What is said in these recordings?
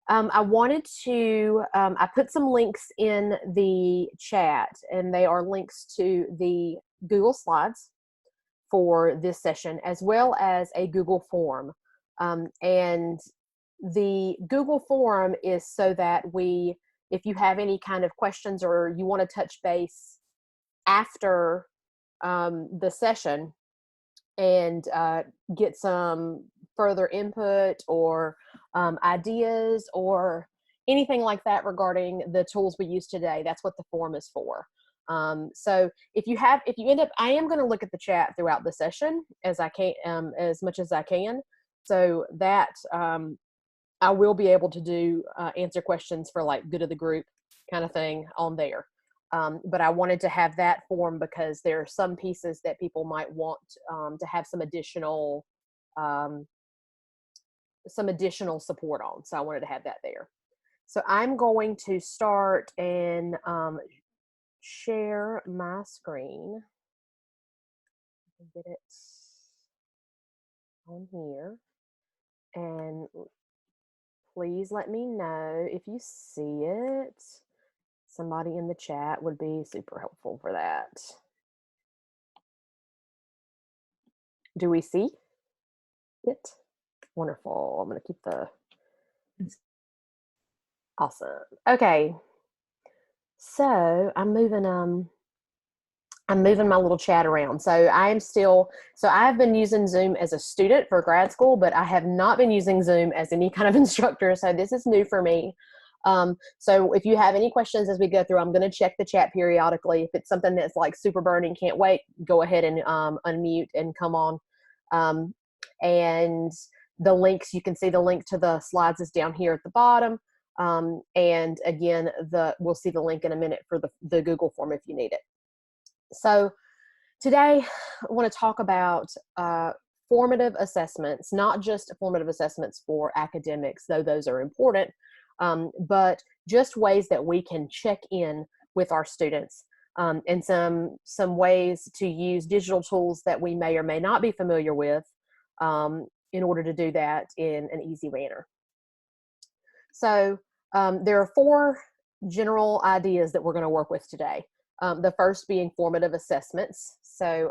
I wanted to, I put some links in the chat, and they are links to the Google Slides for this session, as well as a Google form. And the Google form is so that if you have any kind of questions or you want to touch base after the session and get some further input or ideas or anything like that regarding the tools we use today, that's what the form is for. So if you end up, I am going to look at the chat throughout the session as much as I can, so that I will be able to do answer questions for like good of the group kind of thing on there. But I wanted to have that form because there are some pieces that people might want to have some additional support on. So I wanted to have that there. So I'm going to start and share my screen. Get it on here. And please let me know if you see it. Somebody in the chat would be super helpful for that. Do we see it? Wonderful. I'm going to keep the... Awesome. Okay. So I'm moving my little chat around. So I've been using Zoom as a student for grad school, but I have not been using Zoom as any kind of instructor. So this is new for me. So if you have any questions as we go through, I'm going to check the chat periodically. If it's something that's like super burning, can't wait, go ahead and unmute and come on. And the links, you can see the link to the slides is down here at the bottom. And again, we'll see the link in a minute for the Google form if you need it. So today I want to talk about formative assessments, not just formative assessments for academics, though those are important, but just ways that we can check in with our students, and some ways to use digital tools that we may or may not be familiar with in order to do that in an easy manner. So there are 4 general ideas that we're going to work with today. The first being formative assessments. So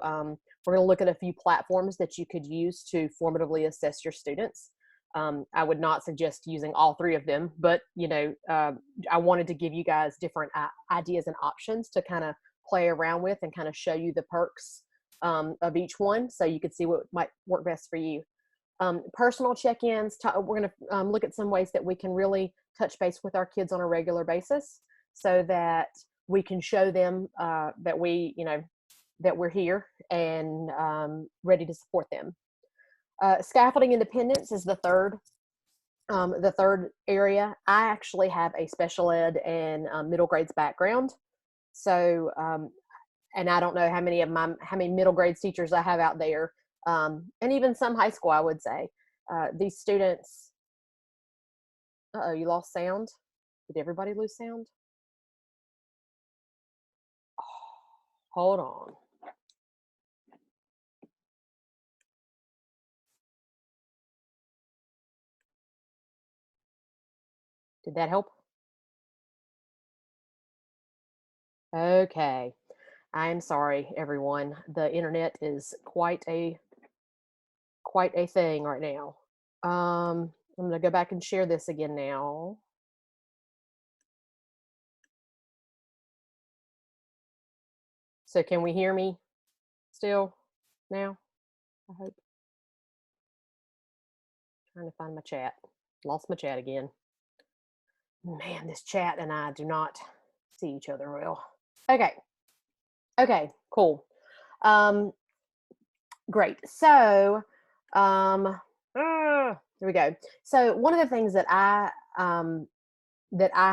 we're going to look at a few platforms that you could use to formatively assess your students. I would not suggest using all 3 of them, but I wanted to give you guys different ideas and options to kind of play around with and kind of show you the perks of each one, so you could see what might work best for you. Personal check-ins, we're going to look at some ways that we can really touch base with our kids on a regular basis so that we can show them that we're here and ready to support them. Scaffolding independence is the third area. I actually have a special ed and middle grades background, so and I don't know how many middle grades teachers I have out there, and even some high school, I would say. These students, you lost sound? Did everybody lose sound? Hold on. Did that help? Okay. I'm sorry, everyone. The internet is quite a thing right now. I'm going to go back and share this again now. So can we hear me still now? I hope. Trying to find my chat. Lost my chat again. Man, this chat and I do not see each other well. Okay, cool. Great. So there we go. So one of the things that I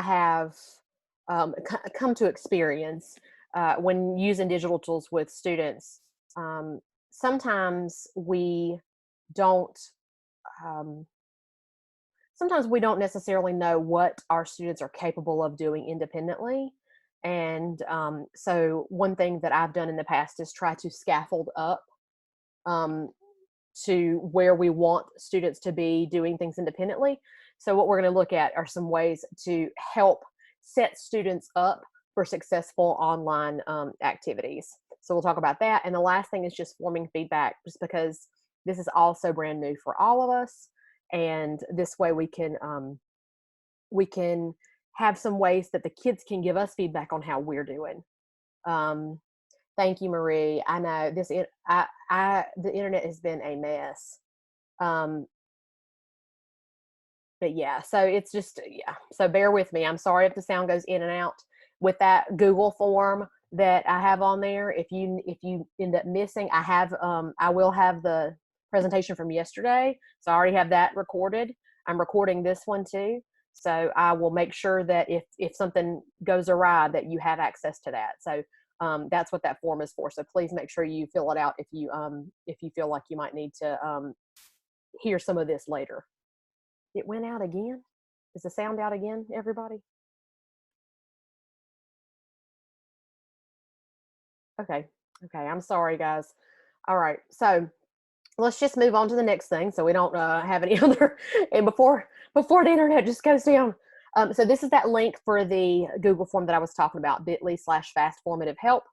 have come to experience when using digital tools with students, sometimes we don't necessarily know what our students are capable of doing independently. And so one thing that I've done in the past is try to scaffold up to where we want students to be doing things independently. So what we're going to look at are some ways to help set students up for successful online activities. So we'll talk about that. And the last thing is just forming feedback, just because this is also brand new for all of us. And this way we can have some ways that the kids can give us feedback on how we're doing. Thank you, Marie. I know this. The internet has been a mess. But yeah, so it's just, yeah. So bear with me. I'm sorry if the sound goes in and out. With that Google form that I have on there, if you end up missing, I will have the presentation from yesterday. So I already have that recorded. I'm recording this one too. So I will make sure that if something goes awry, that you have access to that. So that's what that form is for. So please make sure you fill it out if you feel like you might need to hear some of this later. It went out again. Is the sound out again, everybody? Okay. I'm sorry, guys. All right. So let's just move on to the next thing, so we don't have any other. And before the internet just goes down. So this is that link for the Google form that I was talking about, bit.ly/fast formative help.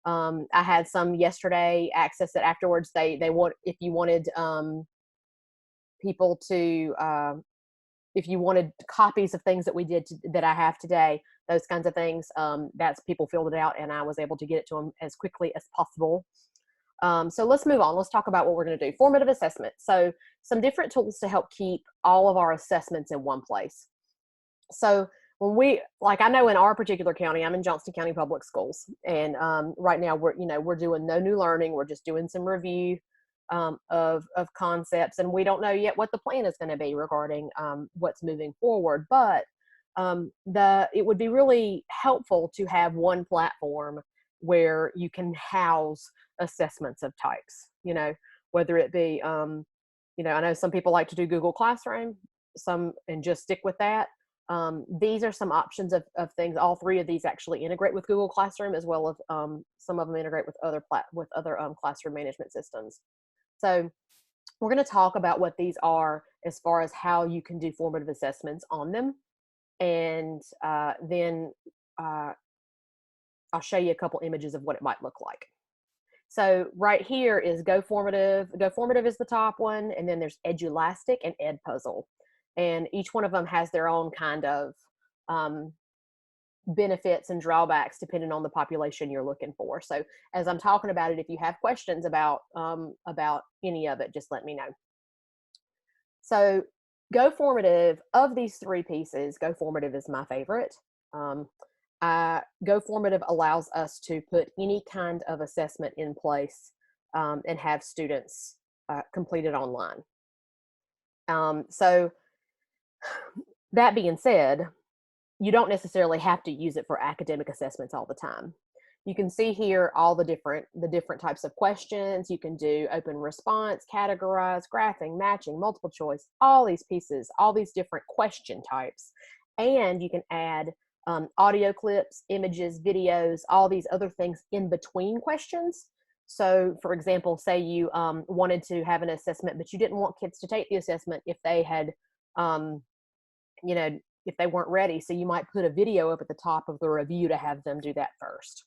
I had some yesterday access it afterwards. They want, if you wanted people to if you wanted copies of things that we did that I have today, those kinds of things, that's people filled it out, and I was able to get it to them as quickly as possible. So let's move on. Let's talk about what we're going to do. Formative assessment. So some different tools to help keep all of our assessments in one place. So when I know in our particular county, I'm in Johnston County Public Schools, and right now we're doing no new learning. We're just doing some review of concepts, and we don't know yet what the plan is going to be regarding what's moving forward. But it would be really helpful to have one platform where you can house assessments of types. Whether it be I know some people like to do Google Classroom, and just stick with that. These are some options of things. All three of these actually integrate with Google Classroom, as well as some of them integrate with other classroom management systems. So we're going to talk about what these are as far as how you can do formative assessments on them. And then I'll show you a couple images of what it might look like. So right here is GoFormative. GoFormative is the top one, and then there's Edulastic and EdPuzzle. And each one of them has their own kind of benefits and drawbacks depending on the population you're looking for. So as I'm talking about it, if you have questions about any of it, just let me know. So GoFormative, of these three pieces, GoFormative is my favorite. GoFormative allows us to put any kind of assessment in place and have students complete it online. So that being said, you don't necessarily have to use it for academic assessments all the time. You can see here all the different types of questions. You can do open response, categorize, graphing, matching, multiple choice, all these pieces, all these different question types. And you can add audio clips, images, videos, all these other things in between questions. So for example, say you wanted to have an assessment, but you didn't want kids to take the assessment if they had, if they weren't ready. So you might put a video up at the top of the review to have them do that first,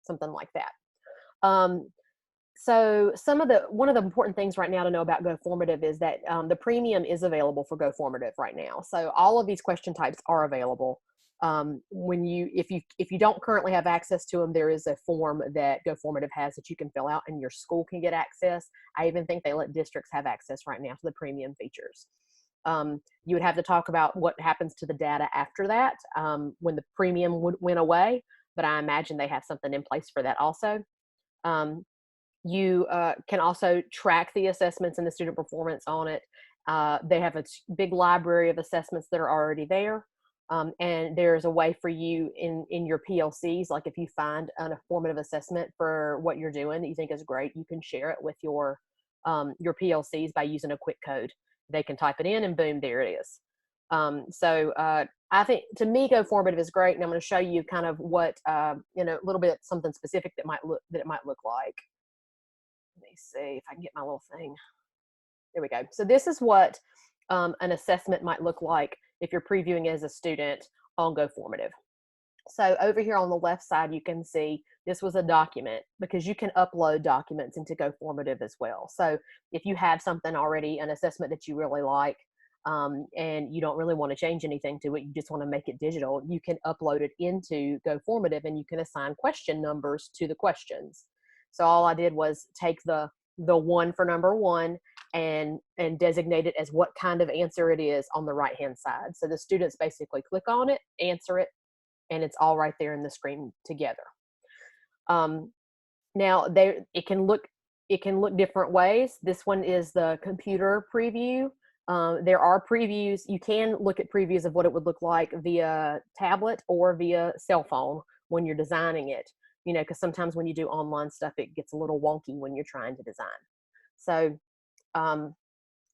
something like that. So one of the important things right now to know about GoFormative is that the premium is available for GoFormative right now. So all of these question types are available. If you don't currently have access to them, there is a form that GoFormative has that you can fill out, and your school can get access. I even think they let districts have access right now to the premium features. You would have to talk about what happens to the data after that, when the premium went away, but I imagine they have something in place for that also. You can also track the assessments and the student performance on it. They have a big library of assessments that are already there. And there's a way for you in your PLCs, like if you find a formative assessment for what you're doing that you think is great, you can share it with your PLCs by using a quick code. They can type it in, and boom, there it is. So I think, to me, GoFormative is great, and I'm going to show you kind of what a little bit something specific that it might look like. Let me see if I can get my little thing. There we go. So this is what an assessment might look like if you're previewing as a student on GoFormative. So over here on the left side, you can see this was a document, because you can upload documents into GoFormative as well. So if you have something already, an assessment that you really like, and you don't really want to change anything to it, you just want to make it digital, you can upload it into GoFormative, and you can assign question numbers to the questions. So all I did was take the one for number 1 and designate it as what kind of answer it is on the right hand side. So the students basically click on it, answer it, and it's all right there in the screen together. Now it can look different ways. This one is the computer preview. There are previews. You can look at previews of what it would look like via tablet or via cell phone when you're designing it, you know, because sometimes when you do online stuff, it gets a little wonky when you're trying to design. So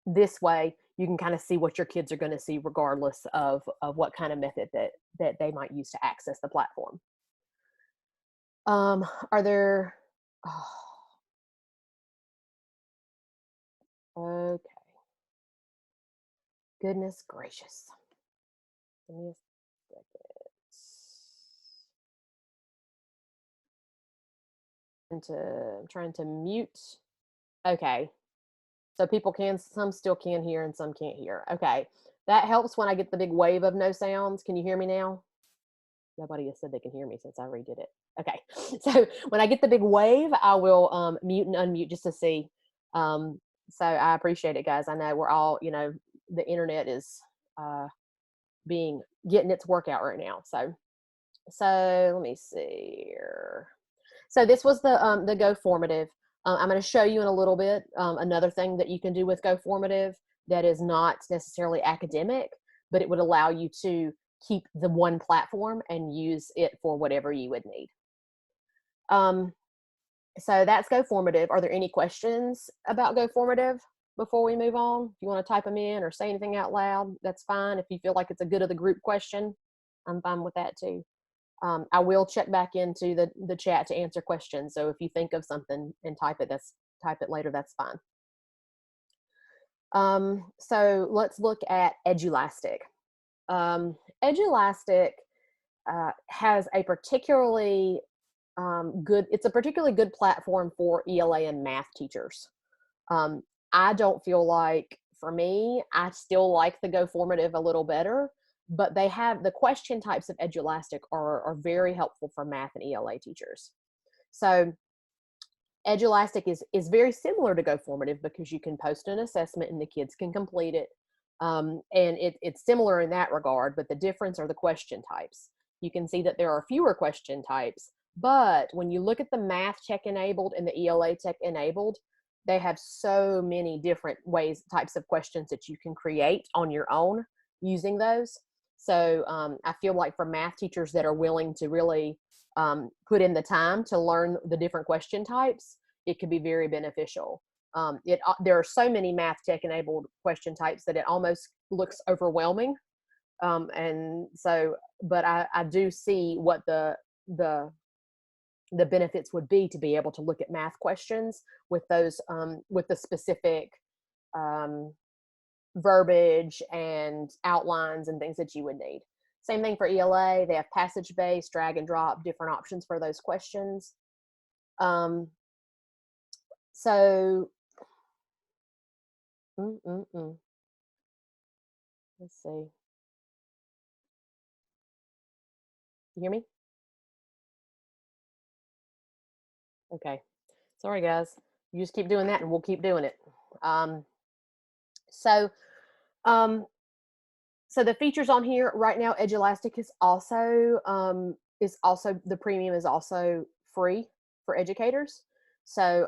this way you can kind of see what your kids are going to see regardless of what kind of method that they might use to access the platform. Are there, okay. Goodness gracious. Give me a second. I'm trying to mute. Okay. So some still can hear and some can't hear. Okay. That helps when I get the big wave of no sounds. Can you hear me now? Nobody has said they can hear me since I redid it. Okay. So when I get the big wave, I will mute and unmute just to see. So I appreciate it, guys. I know we're all, you know, the internet is getting its workout right now. So let me see here. So this was the GoFormative. I'm going to show you in a little bit another thing that you can do with GoFormative that is not necessarily academic, but it would allow you to keep the one platform and use it for whatever you would need. So that's GoFormative. Are there any questions about GoFormative before we move on? If you want to type them in or say anything out loud, that's fine. If you feel like it's a good of the group question, I'm fine with that too. I will check back into the chat to answer questions. So if you think of something and type it later, that's fine. So let's look at Edulastic. Edulastic has a particularly it's a particularly good platform for ELA and math teachers. I don't feel like, for me, I still like the GoFormative a little better, but they have the question types of Edulastic are very helpful for math and ELA teachers. So Edulastic is very similar to GoFormative because you can post an assessment and the kids can complete it. And it's similar in that regard, but the difference are the question types. You can see that there are fewer question types, but when you look at the math tech enabled and the ELA tech enabled, they have so many different types of questions that you can create on your own using those. So I feel like for math teachers that are willing to really put in the time to learn the different question types, it could be very beneficial. There are so many math tech enabled question types that it almost looks overwhelming. And so, but I do see what the benefits would be to be able to look at math questions with those, with the specific verbiage and outlines and things that you would need. Same thing for ELA. They have passage-based, drag and drop, different options for those questions. So, let's see. You hear me? Okay. Sorry, guys. You just keep doing that and we'll keep doing it. So the features on here right now, Edulastic is also the premium is also free for educators. So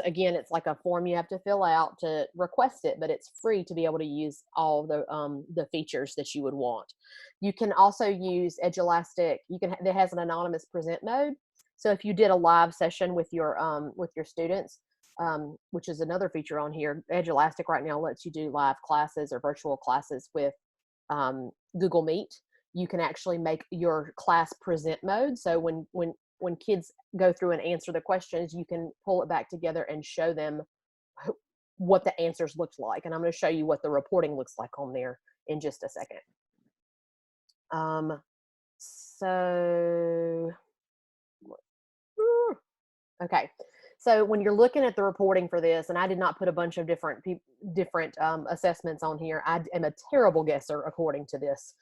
again, it's like a form you have to fill out to request it, but it's free to be able to use all the features that you would want. You can also use Edulastic. It has an anonymous present mode. So if you did a live session with your students, which is another feature on here, Edulastic right now lets you do live classes or virtual classes with Google Meet. You can actually make your class present mode. So when kids go through and answer the questions, you can pull it back together and show them what the answers looked like. And I'm going to show you what the reporting looks like on there in just a second. Okay. So when you're looking at the reporting for this, and I did not put a bunch of different assessments on here. I am a terrible guesser according to this,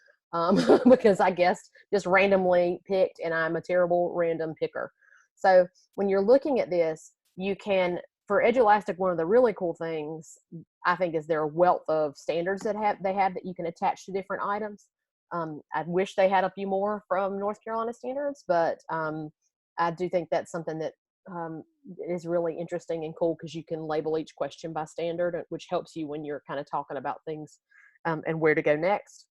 because I guessed just randomly picked, and I'm a terrible random picker. So when you're looking at this, you can, for Edulastic, one of the really cool things I think is their wealth of standards that they have that you can attach to different items. I wish they had a few more from North Carolina standards, but I do think that's something that is really interesting and cool, because you can label each question by standard, which helps you when you're kind of talking about things and where to go next.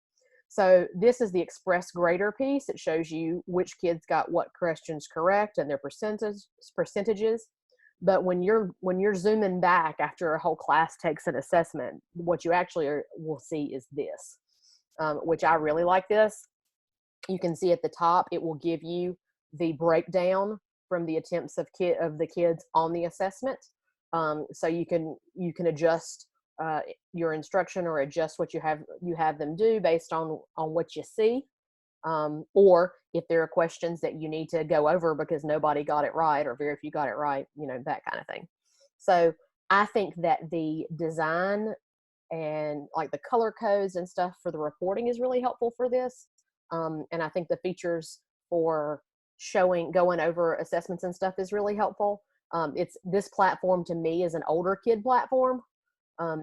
So this is the express grader piece. It shows you which kids got what questions correct and their percentages. But when you're zooming back after a whole class takes an assessment, what you actually will see is this, which I really like this. You can see at the top, it will give you the breakdown from the attempts of the kids on the assessment. So you can adjust your instruction or adjust what you have them do based on what you see. Or if there are questions that you need to go over because nobody got it right, or very few got it right, that kind of thing. So I think that the design and like the color codes and stuff for the reporting is really helpful for this. And I think the features for going over assessments and stuff is really helpful. This platform to me is an older kid platform.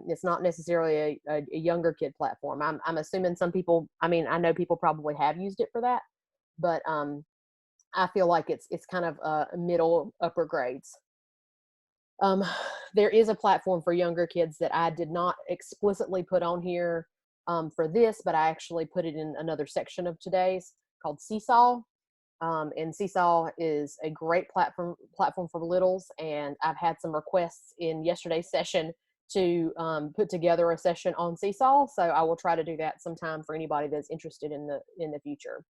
It's not necessarily a younger kid platform. I'm assuming some people, I know people probably have used it for that, but I feel like it's kind of middle upper grades. There is a platform for younger kids that I did not explicitly put on here for this, but I actually put it in another section of today's, called Seesaw. And Seesaw is a great platform for littles, and I've had some requests in yesterday's session to put together a session on Seesaw, so I will try to do that sometime for anybody that's interested in the future.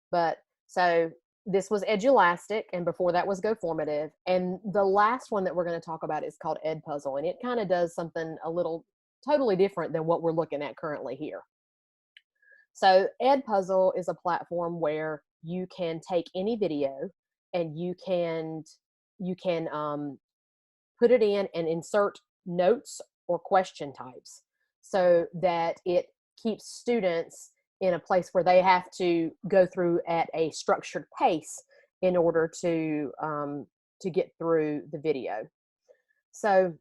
But so this was Edulastic, and before that was GoFormative, and the last one that we're going to talk about is called EdPuzzle, and it kind of does something a little totally different than what we're looking at currently here. So EdPuzzle is a platform where you can take any video and you can put it in and insert notes or question types, so that it keeps students in a place where they have to go through at a structured pace in order to get through the video. So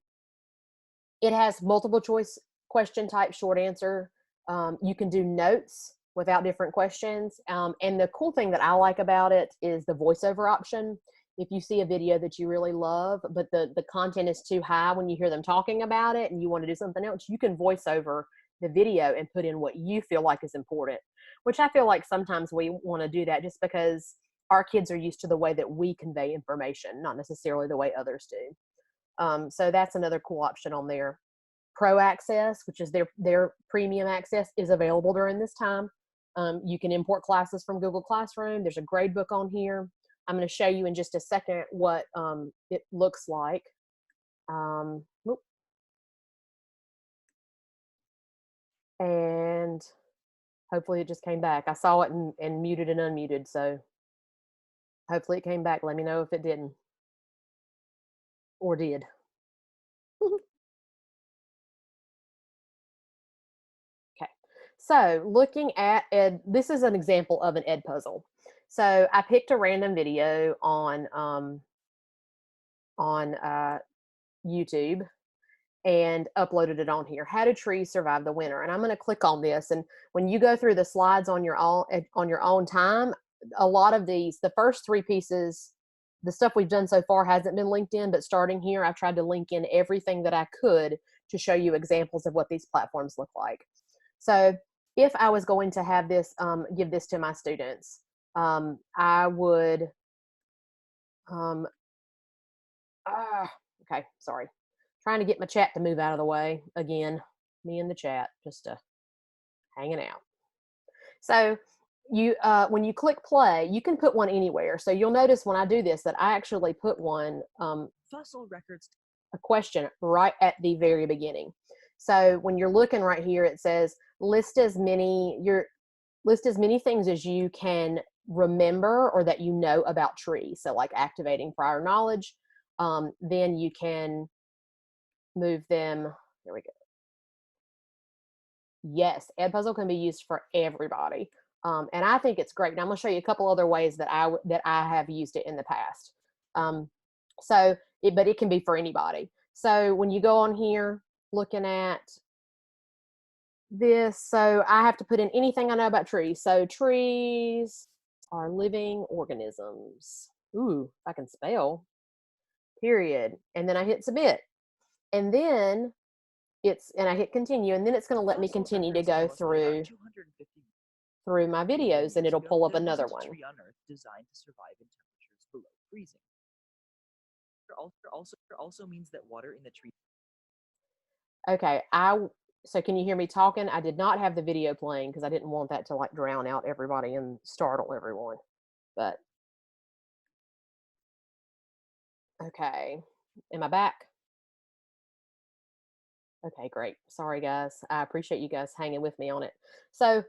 it has multiple choice question type, short answer. You can do notes without different questions. And the cool thing that I like about it is the voiceover option. If you see a video that you really love, but the content is too high when you hear them talking about it and you want to do something else, you can voice over the video and put in what you feel like is important, which I feel like sometimes we want to do that just because our kids are used to the way that we convey information, not necessarily the way others do. So that's another cool option on there. Pro Access, which is their premium access, is available during this time. You can import classes from Google Classroom. There's a grade book on here. I'm going to show you in just a second what it looks like. And hopefully it just came back. I saw it and muted and unmuted, so hopefully it came back. Let me know if it didn't or did. Okay, so looking at this is an example of an EdPuzzle. So I picked a random video on YouTube and uploaded it on here. How do trees survive the winter? And I'm going to click on this. And when you go through the slides on your own time, a lot of the first three pieces, the stuff we've done so far hasn't been linked in, but starting here, I've tried to link in everything that I could to show you examples of what these platforms look like. So if I was going to have this, give this to my students, I would, okay, sorry. Trying to get my chat to move out of the way again. Me in the chat, just hanging out. So you, when you click play, you can put one anywhere. So you'll notice when I do this that I actually put one. Fossil records. a question right at the very beginning. So when you're looking right here, it says list as many things as you can remember or that you know about trees. So like activating prior knowledge. Then you can move them. There we go. Yes, EdPuzzle can be used for everybody. And I think it's great. And I'm going to show you a couple other ways that I have used it in the past. But it can be for anybody. So when you go on here looking at this, so I have to put in anything I know about trees. So trees are living organisms. Ooh, if I can spell, period. And then I hit submit. And then I hit continue, and then it's going to let me continue to go through my videos, and it'll pull up another one. Tree on Earth designed to survive in temperatures below freezing. Also means that water in the tree. Okay, so can you hear me talking? I did not have the video playing because I didn't want that to like drown out everybody and startle everyone. But okay, am I back? Okay, great. Sorry, guys. I appreciate you guys hanging with me on it. So,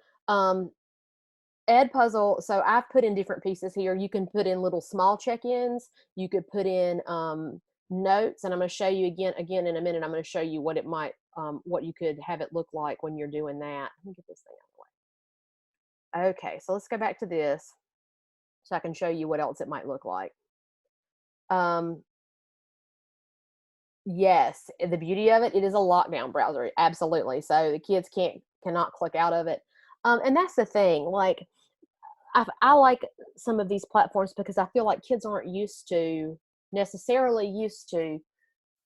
EdPuzzle, so I've put in different pieces here. You can put in little small check-ins. You could put in notes, and I'm going to show you again in a minute. I'm going to show you what it might, what you could have it look like when you're doing that. Let me get this thing out of the way. Okay, so let's go back to this so I can show you what else it might look like. Yes, the beauty of it is a lockdown browser, absolutely. So the kids cannot click out of it. And that's the thing, like I like some of these platforms because I feel like kids aren't necessarily used to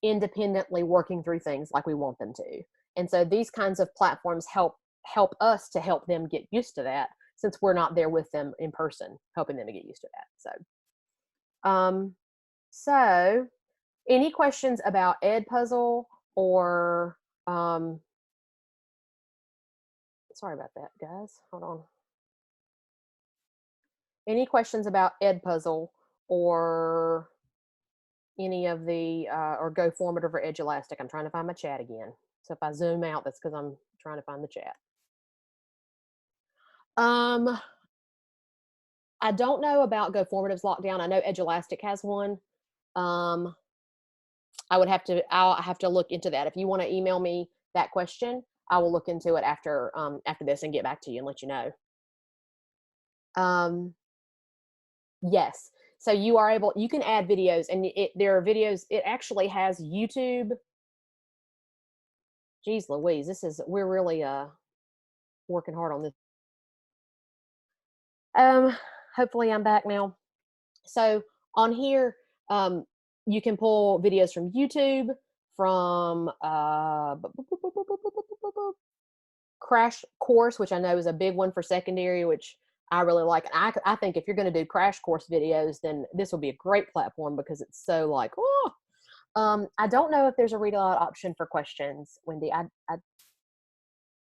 independently working through things like we want them to. And so these kinds of platforms help us to help them get used to that, since we're not there with them in person, helping them to get used to that. So any questions about EdPuzzle or, sorry about that, guys. Hold on. Any questions about EdPuzzle or any of the, or GoFormative or Edulastic? I'm trying to find my chat again. So if I zoom out, that's because I'm trying to find the chat. I don't know about GoFormative's lockdown. I know Edulastic has one. I'll have to look into that. If you want to email me that question, I will look into it after this and get back to you and let you know. Yes. So you can add videos, and there are videos. It actually has YouTube. Geez Louise, we're really working hard on this. Hopefully I'm back now. So on here, you can pull videos from YouTube, from Crash Course, which I know is a big one for secondary, which I really like. I think if you're going to do Crash Course videos, then this will be a great platform because it's so like, oh. I don't know if there's a read aloud option for questions, Wendy.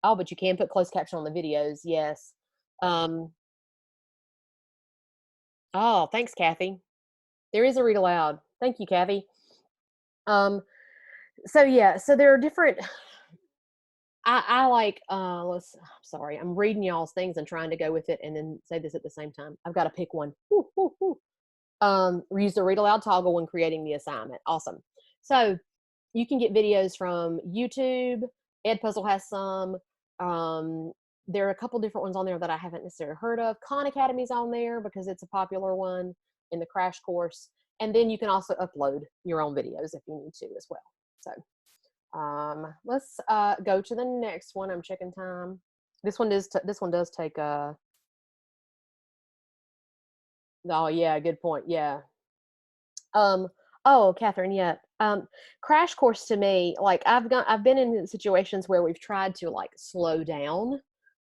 Oh, but you can put closed caption on the videos. Yes. Oh, thanks, Kathy. There is a read aloud. Thank you, Kathy. So yeah, so there are different. I like. Sorry, I'm reading y'all's things and trying to go with it and then say this at the same time. I've got to pick one. Woo, woo, woo. Use the read aloud toggle when creating the assignment. Awesome. So you can get videos from YouTube. EdPuzzle has some. There are a couple different ones on there that I haven't necessarily heard of. Khan Academy's on there because it's a popular one in the Crash Course. And then you can also upload your own videos if you need to as well. So let's go to the next one. I'm checking time. This one does take oh yeah, good point. Yeah. Oh, Catherine, yeah. Crash Course to me, like I've been in situations where we've tried to like slow down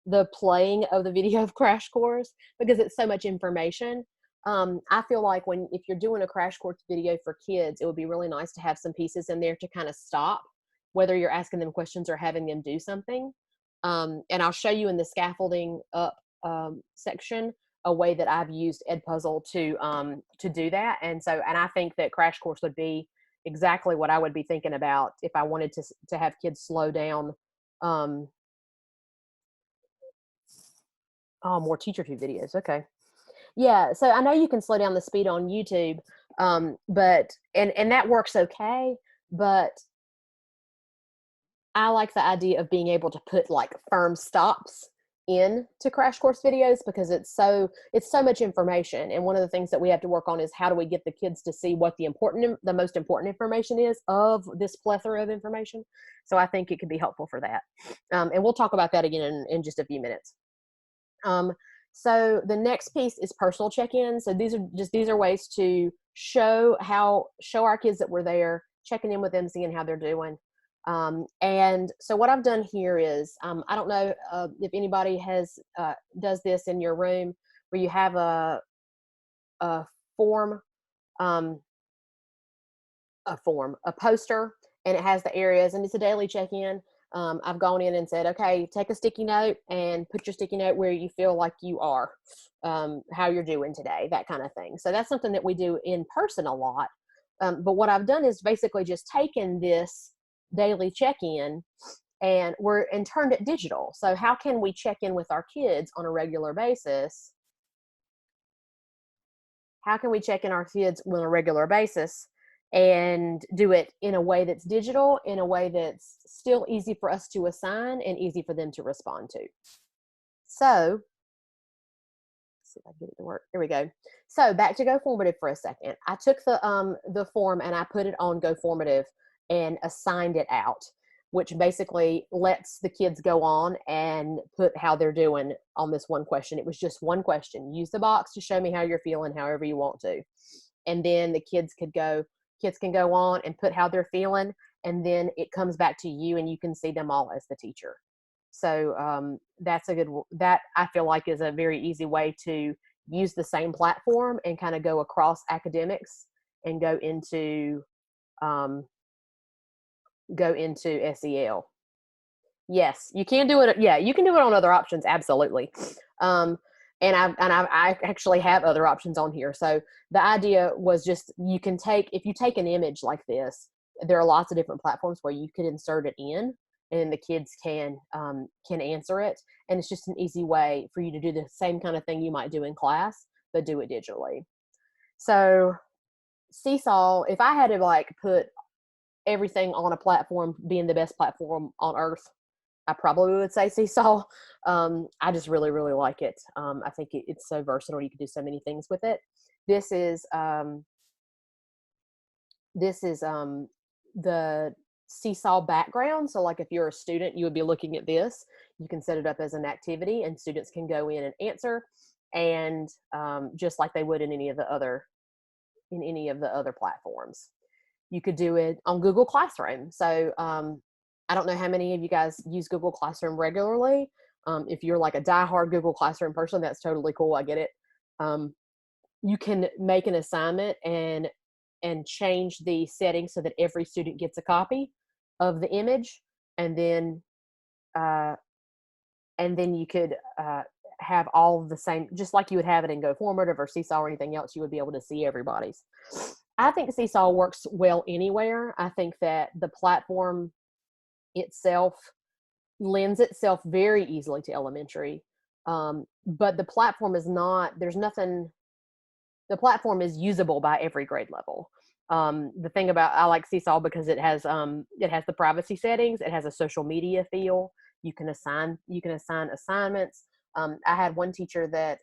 the playing of the video of Crash Course because it's so much information. I feel like if you're doing a Crash Course video for kids, it would be really nice to have some pieces in there to kind of stop, whether you're asking them questions or having them do something. And I'll show you in the scaffolding up section a way that I've used EdPuzzle to do that. And I think that Crash Course would be exactly what I would be thinking about if I wanted to have kids slow down. Oh, more teacher tube videos. Okay. Yeah. So I know you can slow down the speed on YouTube, but and that works okay. But I like the idea of being able to put like firm stops in to crash course videos because it's so much information. And one of the things that we have to work on is how do we get the kids to see what the most important information is of this plethora of information. So I think it could be helpful for that. And we'll talk about that again in just a few minutes. So the next piece is personal check-in. So these are ways to show our kids that we're there, checking in with them, seeing how they're doing. And so what I've done here is, I don't know if anybody does this in your room where you have a form, a poster, and it has the areas, and it's a daily check-in. I've gone in and said, okay, take a sticky note and put your sticky note where you feel like you are, how you're doing today, that kind of thing. So that's something that we do in person a lot. But what I've done is basically just taken this daily check-in and turned it digital. So how can we check in with our kids on a regular basis? How can we check in our kids on a regular basis and do it in a way that's digital, in a way that's still easy for us to assign and easy for them to respond to? So let's see if I can get it to work. There we go. So back to GoFormative for a second. I took the form and I put it on GoFormative and assigned it out, which basically lets the kids go on and put how they're doing on this one question. It was just one question. Use the box to show me how you're feeling, however you want to. And then the kids can go on and put how they're feeling, and then it comes back to you and you can see them all as the teacher. So that's that I feel like is a very easy way to use the same platform and kind of go across academics and go into SEL. Yes, you can do it. Yeah, you can do it on other options. Absolutely. And I actually have other options on here. So the idea was just if you take an image like this, there are lots of different platforms where you could insert it in, and the kids can answer it. And it's just an easy way for you to do the same kind of thing you might do in class, but do it digitally. So Seesaw, if I had to like put everything on a platform being the best platform on earth, I probably would say Seesaw. I just really, really like it. I think it's so versatile. You can do so many things with it. This is the Seesaw background. So like if you're a student, you would be looking at this. You can set it up as an activity and students can go in and answer, and just like they would in any of the other platforms. You could do it on Google Classroom. So I don't know how many of you guys use Google Classroom regularly. If you're like a diehard Google Classroom person, that's totally cool. I get it. You can make an assignment and change the settings so that every student gets a copy of the image, and then you could have all the same, just like you would have it in GoFormative or Seesaw or anything else. You would be able to see everybody's. I think Seesaw works well anywhere. I think that the platform itself lends itself very easily to elementary, but the platform is not. The platform is usable by every grade level. The thing about I like Seesaw because it has the privacy settings. It has a social media feel. You can assign assignments. I had one teacher that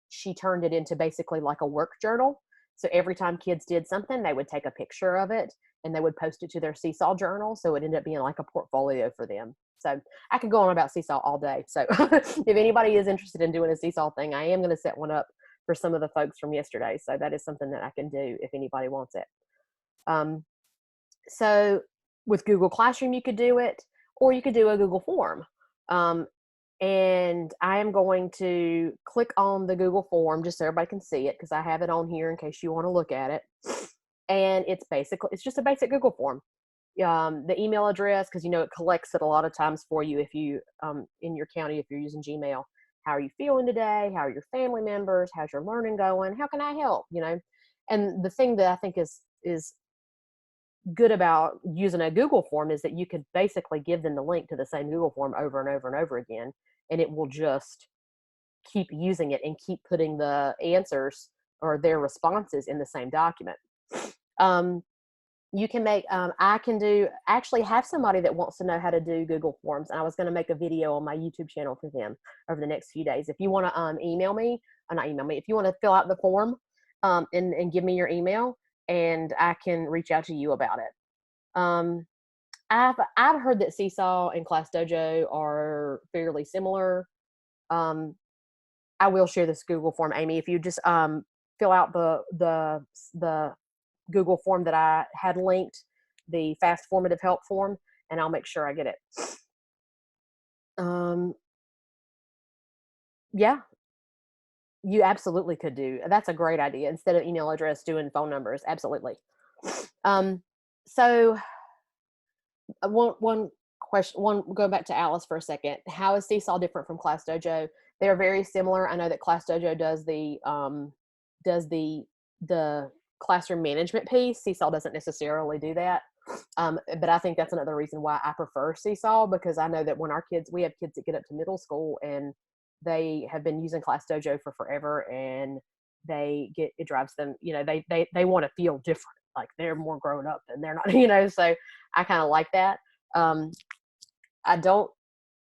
she turned it into basically like a work journal. So every time kids did something, they would take a picture of it and they would post it to their Seesaw journal. So it ended up being like a portfolio for them. So I could go on about Seesaw all day. So if anybody is interested in doing a Seesaw thing, I am going to set one up for some of the folks from yesterday. So that is something that I can do if anybody wants it. So with Google Classroom, you could do it, or you could do a Google form. And I am going to click on the Google form just so everybody can see it, because I have it on here in case you want to look at it. And it's just a basic Google form. The email address, because it collects it a lot of times for you if you in your county, if you're using Gmail. How are you feeling today? How are your family members? How's your learning going? How can I help? And the thing that I think is good about using a Google form is that you could basically give them the link to the same Google form over and over and over again, and it will just keep using it and keep putting the answers or their responses in the same document. You can make, I can actually have somebody that wants to know how to do Google Forms, and I was going to make a video on my YouTube channel for them over the next few days. If you want to email me, not email me, if you want to fill out the form and give me your email, and I can reach out to you about it. I've heard that Seesaw and Class Dojo are fairly similar. I will share this Google form, Amy. If you just fill out the Google form that I had linked, the fast formative help form, and I'll make sure I get it. Yeah, you absolutely could do. That's a great idea. Instead of email address, doing phone numbers. Absolutely. So one question, going back to Alice for a second. How is Seesaw different from Class Dojo? They're very similar. I know that Class Dojo does the classroom management piece. Seesaw doesn't necessarily do that. But I think that's another reason why I prefer Seesaw, because I know that when we have kids that get up to middle school and they have been using Class Dojo for forever, and it drives them, they want to feel different. Like they're more grown up and they're not, so I kind of like that.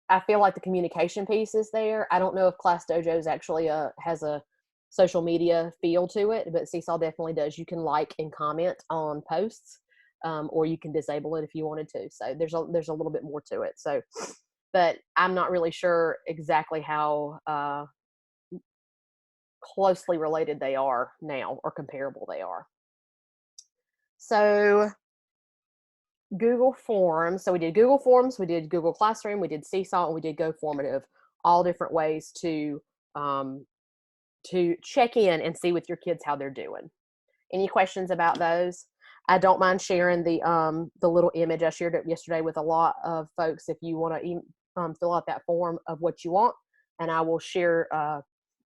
I feel like the communication piece is there. I don't know if Class Dojo's actually has a social media feel to it, but Seesaw definitely does. You can like and comment on posts, or you can disable it if you wanted to. So there's a little bit more to it. So, but I'm not really sure exactly how closely related they are now or comparable they are. So Google Forms. So we did Google Forms, we did Google Classroom, we did Seesaw, and we did GoFormative. All different ways to check in and see with your kids how they're doing. Any questions about those? I don't mind sharing the little image I shared it yesterday with a lot of folks. If you want to fill out that form of what you want, and I will share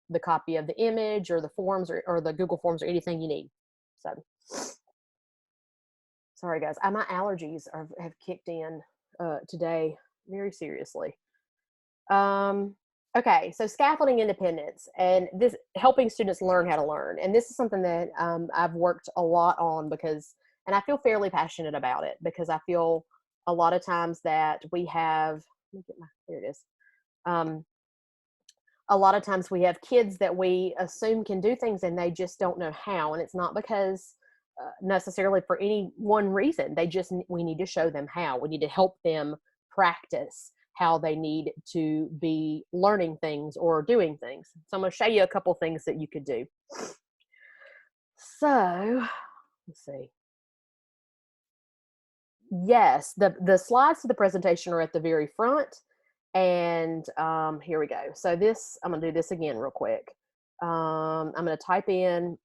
the copy of the image or the forms or the Google Forms or anything you need. So. Sorry, guys. My allergies have kicked in today very seriously. Okay, so scaffolding independence, and this helping students learn how to learn. And this is something that I've worked a lot on and I feel fairly passionate about it, because I feel a lot of times that we have, there it is. A lot of times we have kids that we assume can do things and they just don't know how. And it's not because necessarily for any one reason. We need to show them how. We need to help them practice how they need to be learning things or doing things. So I'm going to show you a couple things that you could do. So let's see. Yes, the slides to the presentation are at the very front. And here we go. So I'm going to do this again real quick. I'm going to type in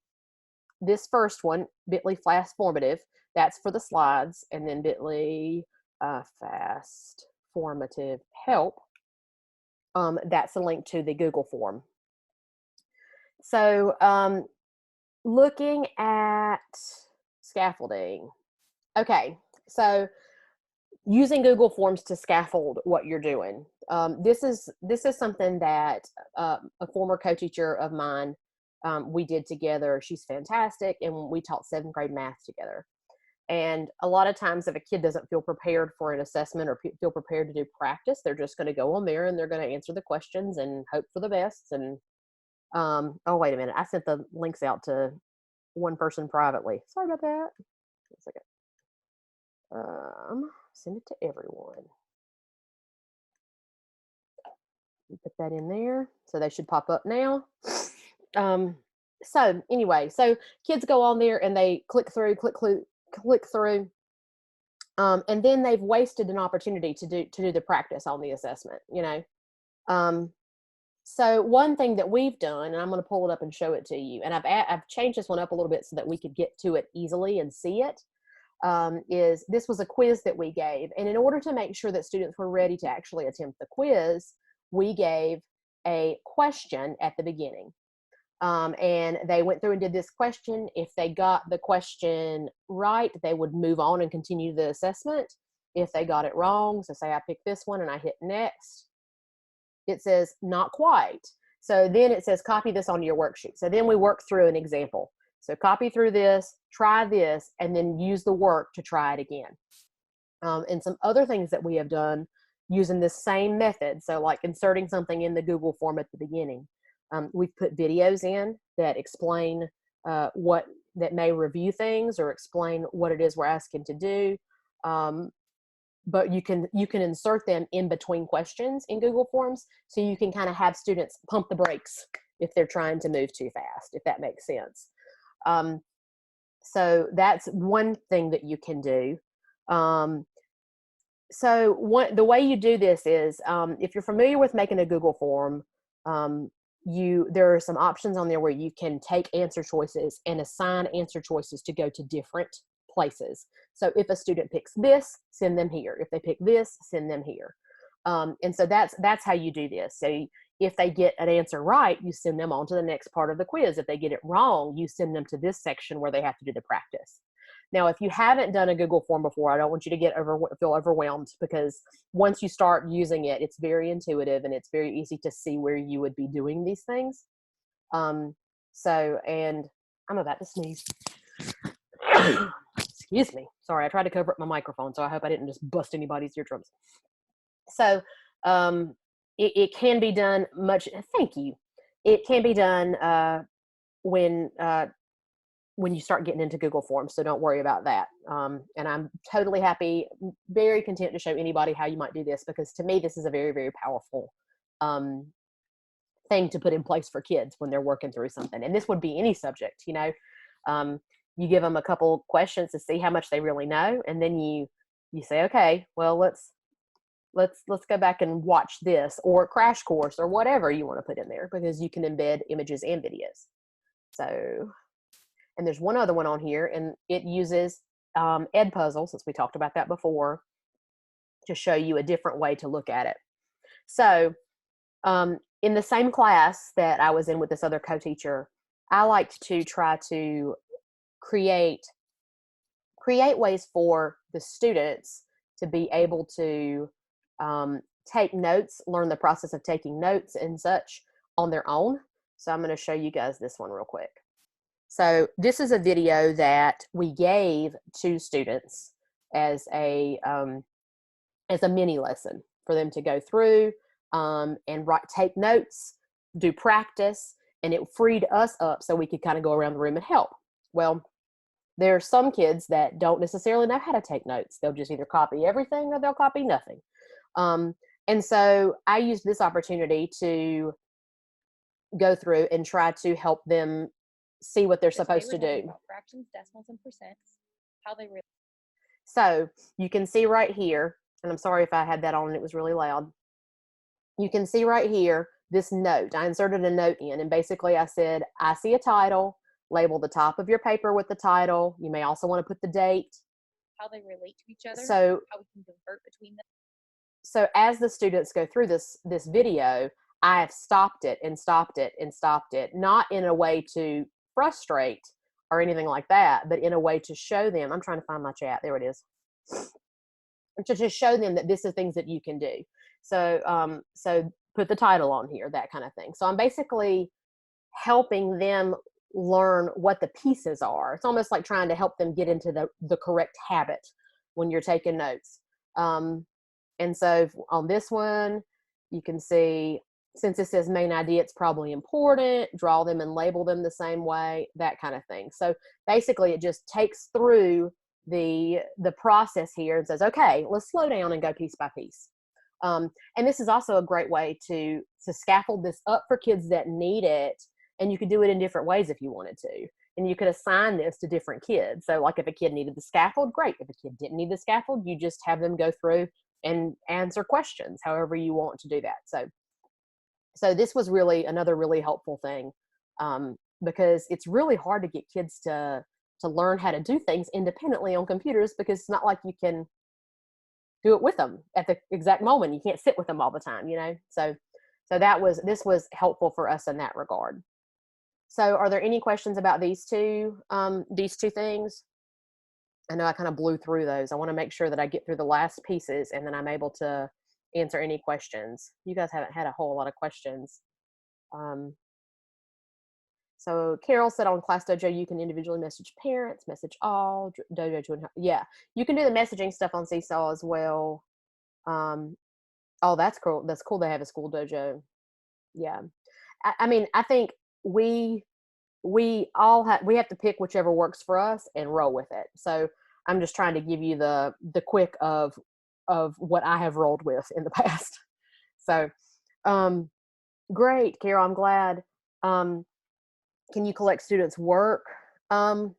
this first one, bit.ly fast formative, that's for the slides, and then bit.ly fast formative help, that's a link to the Google form. So looking at scaffolding. Okay, so using Google Forms to scaffold what you're doing. This is something that a former co-teacher of mine, we did together. She's fantastic, and we taught 7th grade math together. And a lot of times if a kid doesn't feel prepared for an assessment or feel prepared to do practice, they're just going to go on there and they're going to answer the questions and hope for the best. And oh, wait a minute. I sent the links out to one person privately. Sorry about that. One second. Send it to everyone. Put that in there. So they should pop up now. So anyway, so kids go on there and they click through, and then they've wasted an opportunity to do the practice on the assessment, So one thing that we've done, and I'm going to pull it up and show it to you, and I've changed this one up a little bit so that we could get to it easily and see it, is this was a quiz that we gave. And in order to make sure that students were ready to actually attempt the quiz, we gave a question at the beginning. and they went through and did this question. If they got the question right, they would move on and continue the assessment. If they got it wrong, so say I picked this one and I hit next, it says not quite. So then it says copy this onto your worksheet. So then we work through an example. So copy through this, try this, and then use the work to try it again. And some other things that we have done using this same method, so like inserting something in the Google form at the beginning. We've put videos in that explain that may review things or explain what it is we're asking to do. But you can insert them in between questions in Google Forms, so you can kind of have students pump the brakes if they're trying to move too fast, if that makes sense. So that's one thing that you can do. So the way you do this is, if you're familiar with making a Google form, there are some options on there where you can take answer choices and assign answer choices to go to different places. So if a student picks this, send them here. If they pick this, send them here. And so that's how you do this. So if they get an answer right, you send them on to the next part of the quiz. If they get it wrong, you send them to this section where they have to do the practice. Now, if you haven't done a Google form before, I don't want you to feel overwhelmed, because once you start using it, it's very intuitive and it's very easy to see where you would be doing these things. And I'm about to sneeze. Excuse me. Sorry, I tried to cover up my microphone, so I hope I didn't just bust anybody's eardrums. So it can be done thank you. It can be done when you start getting into Google Forms, so don't worry about that. And I'm totally happy, very content to show anybody how you might do this, because to me, this is a very, very powerful thing to put in place for kids when they're working through something. And this would be any subject, you know. You give them a couple questions to see how much they really know, and then you say, okay, well, let's go back and watch this, or crash course, or whatever you want to put in there, because you can embed images and videos. So, and there's one other one on here, and it uses EdPuzzle, since we talked about that before, to show you a different way to look at it. So in the same class that I was in with this other co-teacher, I liked to try to create ways for the students to be able to take notes, learn the process of taking notes and such on their own. So I'm going to show you guys this one real quick. So this is a video that we gave to students as a mini lesson for them to go through and take notes, do practice, and it freed us up so we could kind of go around the room and help. Well, there are some kids that don't necessarily know how to take notes. They'll just either copy everything or they'll copy nothing. And so I used this opportunity to go through and try to help them see what they're supposed to do. Fractions, decimals, and percents, how they really. So you can see right here, and I'm sorry if I had that on and it was really loud. You can see right here this note. I inserted a note in, and basically I said, I see a title, label the top of your paper with the title. You may also want to put the date. How they relate to each other, so how we can convert between them. So as the students go through this video, I have stopped it and stopped it and stopped it, not in a way to frustrate or anything like that, but in a way to show them, I'm trying to find my chat, there it is, to just show them that this is things that you can do. So so put the title on here, that kind of thing. So I'm basically helping them learn what the pieces are. It's almost like trying to help them get into the correct habit when you're taking notes. And so on this one, you can see, since it says main idea, it's probably important, draw them and label them the same way, that kind of thing. So basically it just takes through the process here and says, okay, let's slow down and go piece by piece. And this is also a great way to scaffold this up for kids that need it. And you could do it in different ways if you wanted to. And you could assign this to different kids. So like if a kid needed the scaffold, great. If a kid didn't need the scaffold, you just have them go through and answer questions, however you want to do that. So this was really another really helpful thing, because it's really hard to get kids to learn how to do things independently on computers, because it's not like you can do it with them at the exact moment. You can't sit with them all the time, you know? So this was helpful for us in that regard. So are there any questions about these two things? I know I kind of blew through those. I want to make sure that I get through the last pieces and then I'm able to answer any questions. You guys haven't had a whole lot of questions. So Carol said on Class Dojo, you can individually message parents, message all, Dojo to, yeah, you can do the messaging stuff on Seesaw as well. Oh, that's cool. That's cool. They have a school dojo. Yeah. I mean, I think we have to pick whichever works for us and roll with it. So I'm just trying to give you the quick of what I have rolled with in the past. So, great, Carol. I'm glad. Can you collect students' work? Not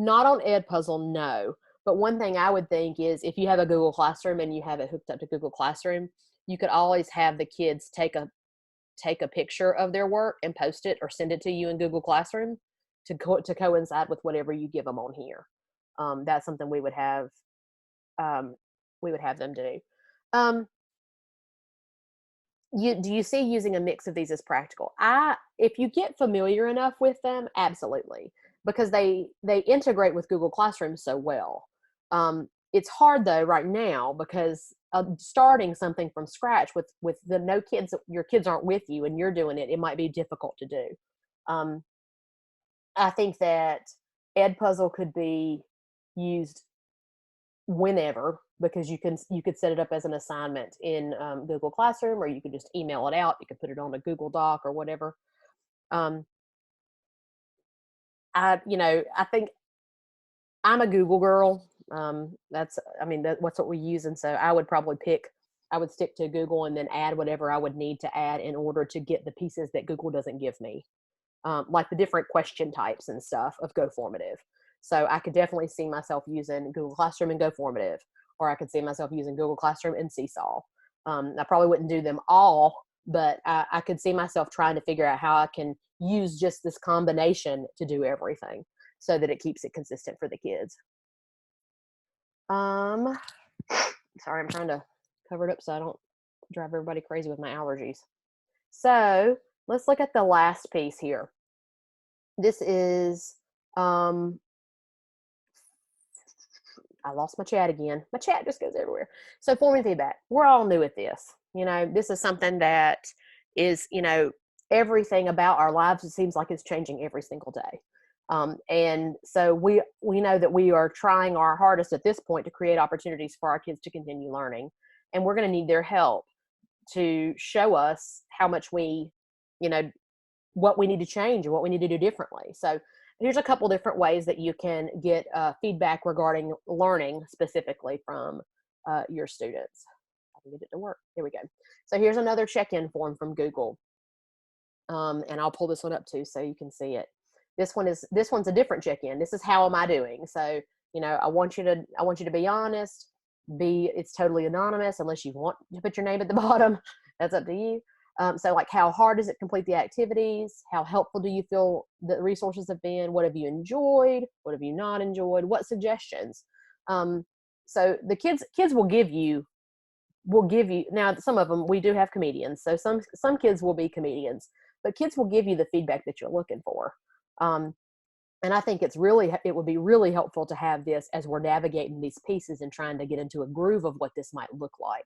on EdPuzzle, no. But one thing I would think is if you have a Google Classroom and you have it hooked up to Google Classroom, you could always have the kids take a picture of their work and post it or send it to you in Google Classroom to coincide with whatever you give them on here. That's something we would have them do. Do you see using a mix of these as practical? If you get familiar enough with them, absolutely, because they integrate with Google Classroom so well. It's hard though right now because starting something from scratch with the no kids, your kids aren't with you and you're doing it, it might be difficult to do. I think that EdPuzzle could be used whenever, because you could set it up as an assignment in Google Classroom, or you could just email it out. You could put it on a Google Doc or whatever. I think I'm a Google girl. That's what we use. And so I would stick to Google and then add whatever I would need to add in order to get the pieces that Google doesn't give me. Like the different question types and stuff of GoFormative. So I could definitely see myself using Google Classroom and GoFormative, or I could see myself using Google Classroom and Seesaw. I probably wouldn't do them all, but I could see myself trying to figure out how I can use just this combination to do everything so that it keeps it consistent for the kids. Sorry, I'm trying to cover it up so I don't drive everybody crazy with my allergies. So let's look at the last piece here. This is, I lost my chat again. My chat just goes everywhere. So formative feedback, we're all new at this. This is something that is, everything about our lives, it seems like it's changing every single day. And so we know that we are trying our hardest at this point to create opportunities for our kids to continue learning. And we're going to need their help to show us how much what we need to change and what we need to do differently. So here's a couple different ways that you can get feedback regarding learning specifically from your students. I can get it to work. Here we go. So here's another check-in form from Google. And I'll pull this one up too so you can see it. This one's a different check-in. This is how am I doing? So, I want you to be honest. It's totally anonymous unless you want to put your name at the bottom. That's up to you. So like, how hard does it complete the activities? How helpful do you feel the resources have been? What have you enjoyed? What have you not enjoyed? What suggestions? So the kids will give you, now some of them, we do have comedians. So some kids will be comedians, but kids will give you the feedback that you're looking for. And I think it would be really helpful to have this as we're navigating these pieces and trying to get into a groove of what this might look like.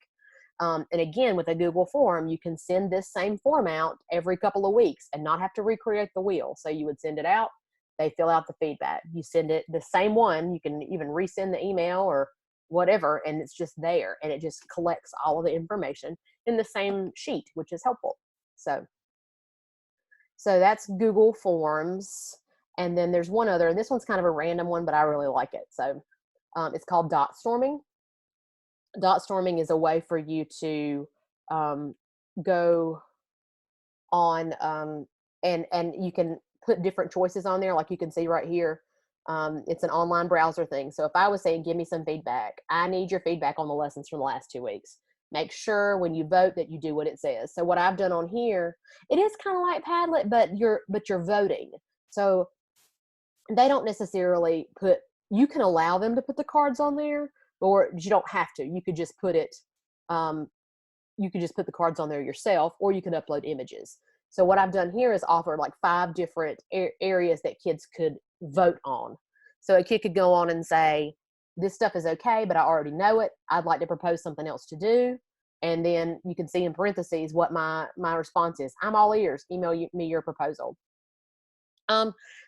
And again, with a Google form, you can send this same form out every couple of weeks and not have to recreate the wheel. So you would send it out, they fill out the feedback. You send it the same one, you can even resend the email or whatever, and it's just there. And it just collects all of the information in the same sheet, which is helpful. So that's Google Forms. And then there's one other, and this one's kind of a random one, but I really like it. So it's called DOTSTORMING. DOTSTORMING is a way for you to go on and you can put different choices on there, like you can see right here. It's an online browser thing. So if I was saying, give me some feedback, I need your feedback on the lessons from the last 2 weeks. Make sure when you vote that you do what it says. So what I've done on here, it is kind of like Padlet, but you're voting. So they don't necessarily you can allow them to put the cards on there, or you don't have to. You could just put it, you could just put the cards on there yourself, or you can upload images. So what I've done here is offer like 5 different areas that kids could vote on. So a kid could go on and say, this stuff is okay, but I already know it. I'd like to propose something else to do. And then you can see in parentheses what my response is. I'm all ears. Email me your proposal.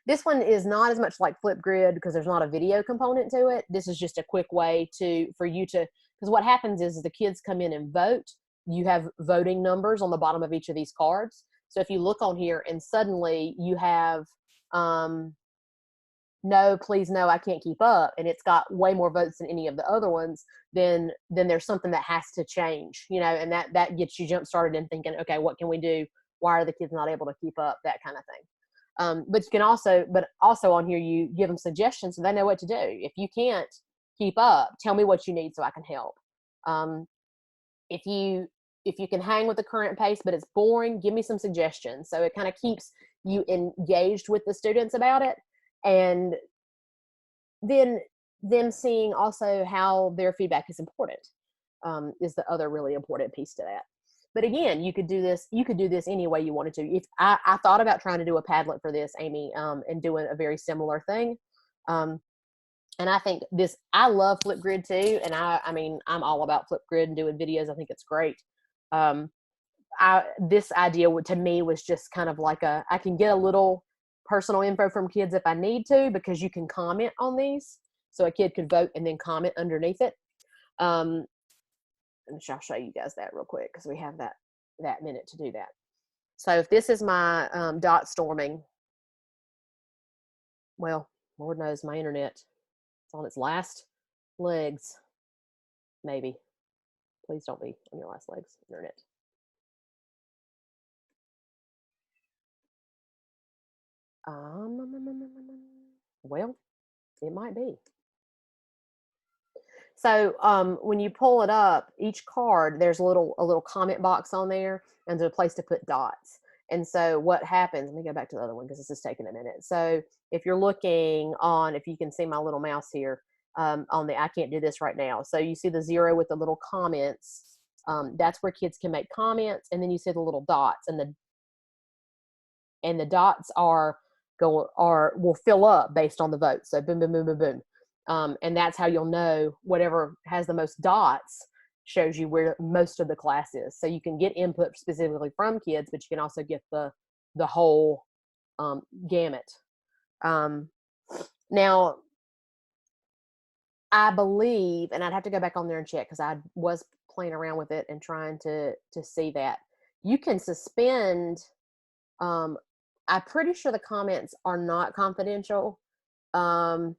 This one is not as much like Flipgrid because there's not a video component to it. This is just a quick way for you to, because what happens is the kids come in and vote. You have voting numbers on the bottom of each of these cards. So if you look on here and suddenly you have, no, please, no, I can't keep up, and it's got way more votes than any of the other ones, then there's something that has to change, you know, and that gets you jump started in thinking, okay, what can we do? Why are the kids not able to keep up? That kind of thing. But you can also on here, you give them suggestions so they know what to do. If you can't keep up, tell me what you need so I can help. If you can hang with the current pace, but it's boring, give me some suggestions. So it kind of keeps you engaged with the students about it. And then them seeing also how their feedback is important is the other really important piece to that. But again, you could do this any way you wanted to. If I thought about trying to do a Padlet for this, Amy, and doing a very similar thing. And I think I love Flipgrid too. And I mean, I'm all about Flipgrid and doing videos. I think it's great. This idea to me was just kind of like I can get a little personal info from kids if I need to, because you can comment on these. So a kid could vote and then comment underneath it. And I'll show you guys that real quick because we have that minute to do that. So if this is my dot storming, well, Lord knows my internet, it's on its last legs, maybe. Please don't be on your last legs, internet. Well, it might be. So when you pull it up, each card, there's a little comment box on there, and there's a place to put dots. And so what happens, let me go back to the other one because this is taking a minute. So if you're looking on, if you can see my little mouse here, on the, I can't do this right now. So you see the 0 with the little comments. That's where kids can make comments. And then you see the little dots, and the dots will fill up based on the vote. So boom, boom, boom, boom, boom. And that's how you'll know whatever has the most dots shows you where most of the class is. So you can get input specifically from kids, but you can also get the whole gamut. Now, I believe, and I'd have to go back on there and check because I was playing around with it and trying to see that you can suspend. I'm pretty sure the comments are not confidential. But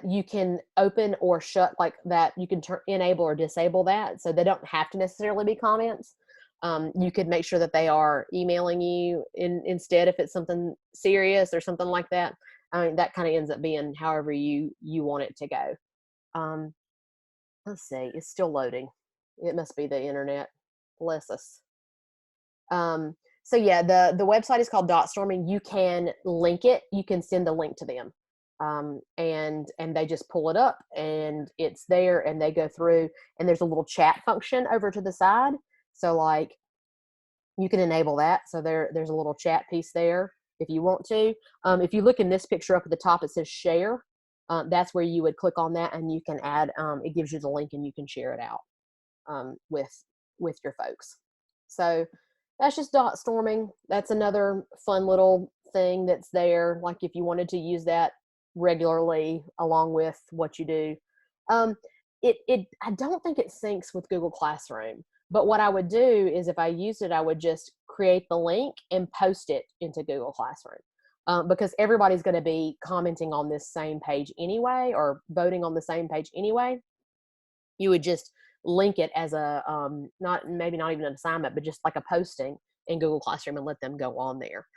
you can open or shut like that. You can enable or disable that, so they don't have to necessarily be comments. You could make sure that they are emailing you instead if it's something serious or something like that. I mean, that kind of ends up being however you want it to go. Let's see, it's still loading. It must be the internet. Bless us. So yeah, the website is called DOTSTORMING. You can link it. You can send a link to them. And they just pull it up and it's there and they go through, and there's a little chat function over to the side. So like you can enable that. So there's a little chat piece there if you want to. If you look in this picture up at the top, it says share. That's where you would click on that and you can add, it gives you the link and you can share it out with your folks. So that's just dot storming. That's another fun little thing that's there. Like if you wanted to use that regularly along with what you do. I don't think it syncs with Google Classroom, but what I would do is if I used it, I would just create the link and post it into Google Classroom. Because everybody's going to be commenting on this same page anyway, or voting on the same page anyway. You would just link it as a maybe not even an assignment, but just like a posting in Google Classroom and let them go on there.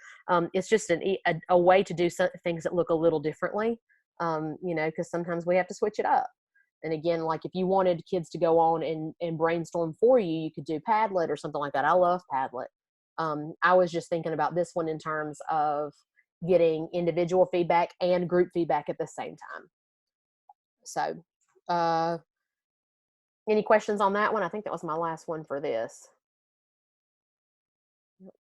It's just a way to do some things that look a little differently, because sometimes we have to switch it up. And again, like if you wanted kids to go on and brainstorm for you, you could do Padlet or something like that. I love Padlet. I was just thinking about this one in terms of getting individual feedback and group feedback at the same time. So Any questions on that one? I think that was my last one for this.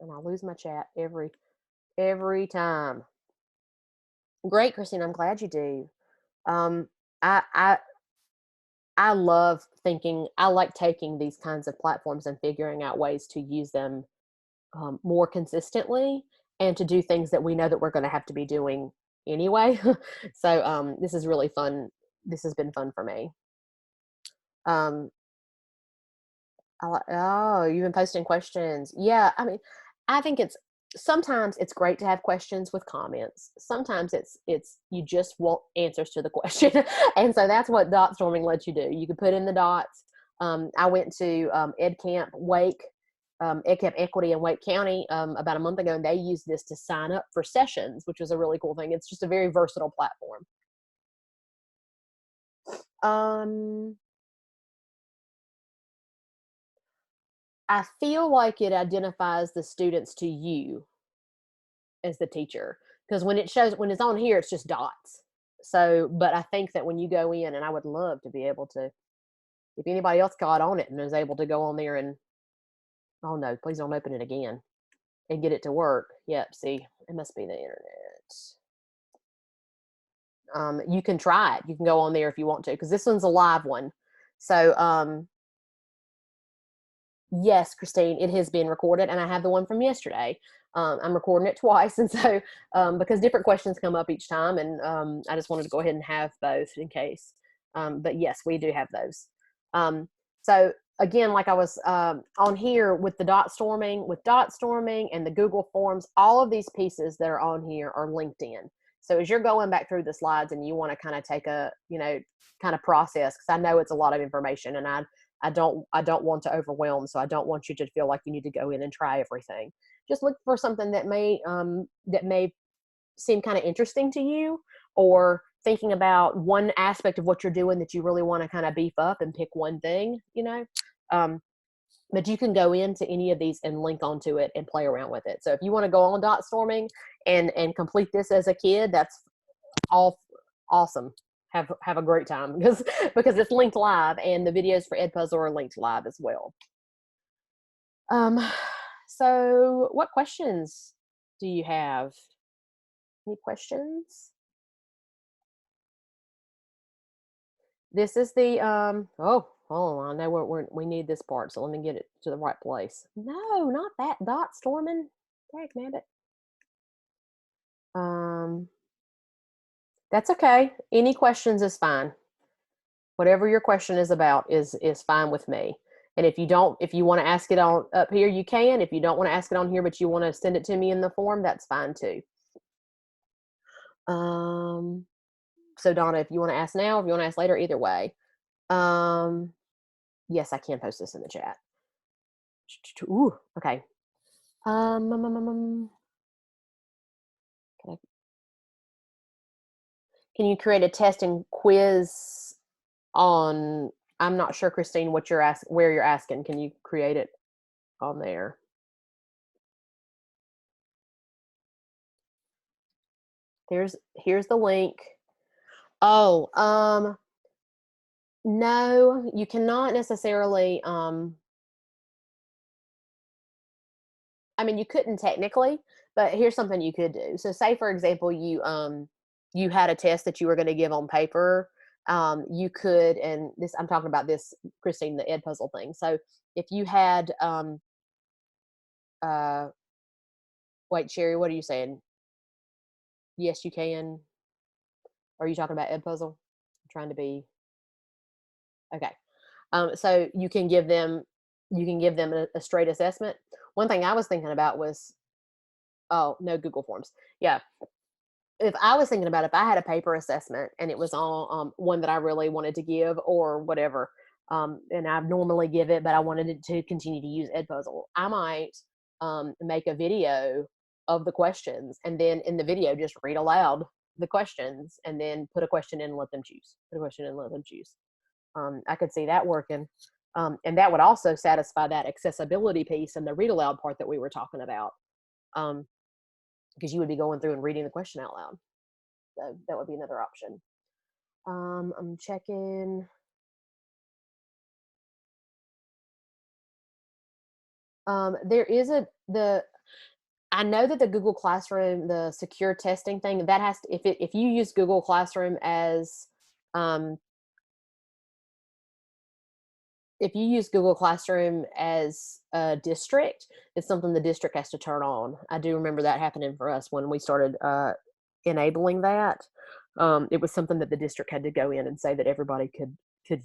And I lose my chat every time. Great, Christine. I'm glad you do. I I love thinking. I like taking these kinds of platforms and figuring out ways to use them more consistently and to do things that we know that we're going to have to be doing anyway. So this is really fun. This has been fun for me. Um, oh, you've been posting questions. Yeah, I mean, I think sometimes it's great to have questions with comments. Sometimes it's you just want answers to the question, and so that's what dot storming lets you do. You can put in the dots. I went to EdCamp Wake, EdCamp Equity in Wake County about a month ago, and they used this to sign up for sessions, which was a really cool thing. It's just a very versatile platform. I feel like it identifies the students to you as the teacher, because when it's on here, it's just dots. So, but I think that when you go in, and I would love to be able to, if anybody else got on it and is able to go on there and, oh no, please don't open it again and get it to work. Yep, see, it must be the internet. You can try it. You can go on there if you want to, because this one's a live one. So, yes, Christine, it has been recorded, and I have the one from yesterday. I'm recording it twice, and so because different questions come up each time, and I just wanted to go ahead and have both in case. But yes, we do have those. So again, like I was on here with the dot storming, and the Google Forms, all of these pieces that are on here are linked in. So as you're going back through the slides and you want to kind of take a, kind of process, because I know it's a lot of information, and I don't want to overwhelm, so I don't want you to feel like you need to go in and try everything. Just look for something that may seem kind of interesting to you, or thinking about one aspect of what you're doing that you really want to kind of beef up and pick one thing, but you can go into any of these and link onto it and play around with it. So if you want to go on dot storming and complete this as a kid, that's all awesome. Have a great time because it's linked live, and the videos for EdPuzzle are linked live as well. So what questions do you have? Any questions? This is the oh, hold on, I know we need this part, so let me get it to the right place. No, not that dot storming. Dagnabbit. That's okay. Any questions is fine. Whatever your question is about is fine with me. And if you want to ask it on up here, you can. If you don't want to ask it on here, but you want to send it to me in the form, that's fine too. So Donna, if you want to ask now, if you want to ask later, either way. Yes, I can post this in the chat. Ooh, okay. Can you create a test and quiz on? I'm not sure, Christine, what you're asking. Where you're asking? Can you create it on there? Here's the link. Oh, no, you cannot necessarily. I mean, you couldn't technically, but here's something you could do. So, say for example, you had a test that you were going to give on paper. You could, and this I'm talking about this, Christine, the EdPuzzle thing. So, if you had, uh, wait, Sherry, what are you saying? Yes, you can. Are you talking about EdPuzzle? I'm trying to be okay. So you can give them a straight assessment. One thing I was thinking about was, oh no, Google Forms. Yeah, if I was thinking about if I had a paper assessment and it was on one that I really wanted to give or whatever, and I normally give it, but I wanted it to continue to use EdPuzzle, I might make a video of the questions, and then in the video just read aloud the questions, and then put a question in and let them choose. Put a question in and let them choose. I could see that working. And that would also satisfy that accessibility piece and the read aloud part that we were talking about. Because you would be going through and reading the question out loud. So that would be another option. I'm checking. There is I know that the Google Classroom, the secure testing thing, that has to, if you use Google Classroom as, if you use Google Classroom as a district, it's something the district has to turn on. I do remember that happening for us when we started enabling that. It was something that the district had to go in and say that everybody could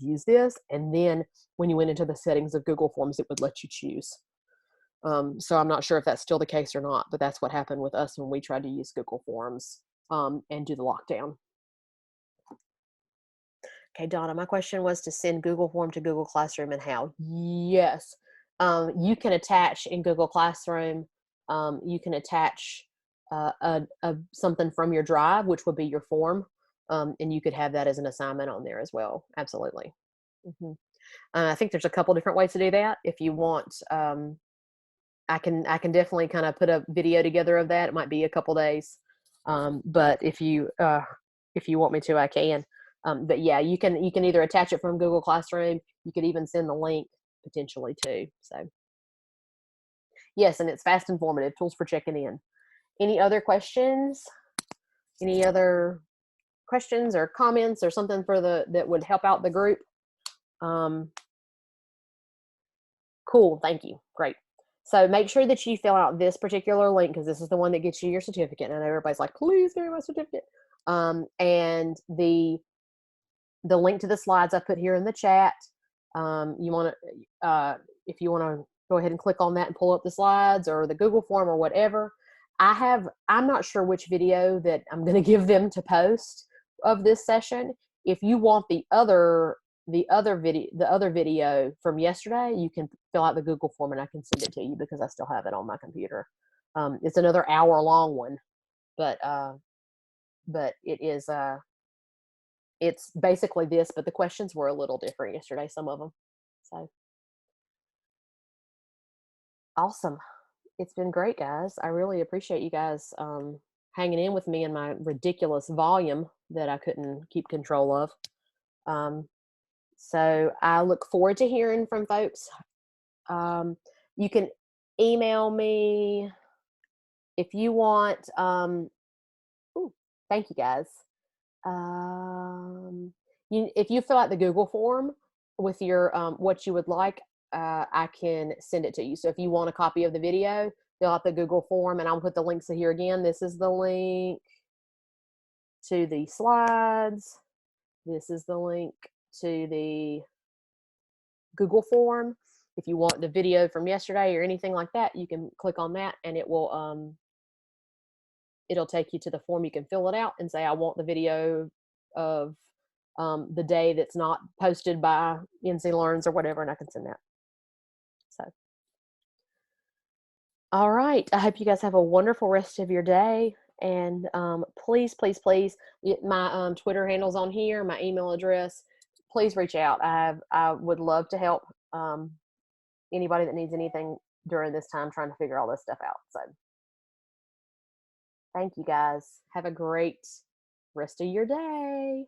use this, and then when you went into the settings of Google Forms, it would let you choose. So I'm not sure if that's still the case or not, but that's what happened with us when we tried to use Google Forms and do the lockdown. Okay, Donna, my question was to send Google Form to Google Classroom and how? Yes. You can attach in Google Classroom, you can attach something from your drive, which would be your form, and you could have that as an assignment on there as well. Absolutely. I think there's a couple different ways to do that. If you want, I can definitely kind of put a video together of that. It might be a couple days, but if you want me to, I can. But yeah, you can either attach it from Google Classroom. You could even send the link potentially too. So yes, and it's fast and informative. Tools for checking in. Any other questions? Any other questions or comments or something that would help out the group? Cool. Thank you. Great. So make sure that you fill out this particular link because this is the one that gets you your certificate. And I know everybody's like, please give me my certificate. And the link to the slides I put here in the chat. You want to, if you want to go ahead and click on that and pull up the slides or the Google form or whatever. I'm not sure which video that I'm going to give them to post of this session. If you want the other video from yesterday, you can fill out the Google form and I can send it to you because I still have it on my computer. It's another hour-long one, but it is it's basically this, but the questions were a little different yesterday, some of them. So awesome. It's been great, guys. I really appreciate you guys hanging in with me in my ridiculous volume that I couldn't keep control of. So I look forward to hearing from folks. You can email me if you want. Thank you, guys. If you fill out the Google form with your what you would like, I can send it to you. So if you want a copy of the video, fill out the Google form, and I'll put the links here again. This is the link to the slides. This is the link to the Google form. If you want the video from yesterday or anything like that, you can click on that, and it will it'll take you to the form. You can fill it out and say, I want the video of the day that's not posted by NC Learns or whatever, and I can send that. So, all right. I hope you guys have a wonderful rest of your day. And please, please, please, my Twitter handle's on here, my email address. Please reach out. I would love to help anybody that needs anything during this time trying to figure all this stuff out. So thank you, guys. Have a great rest of your day.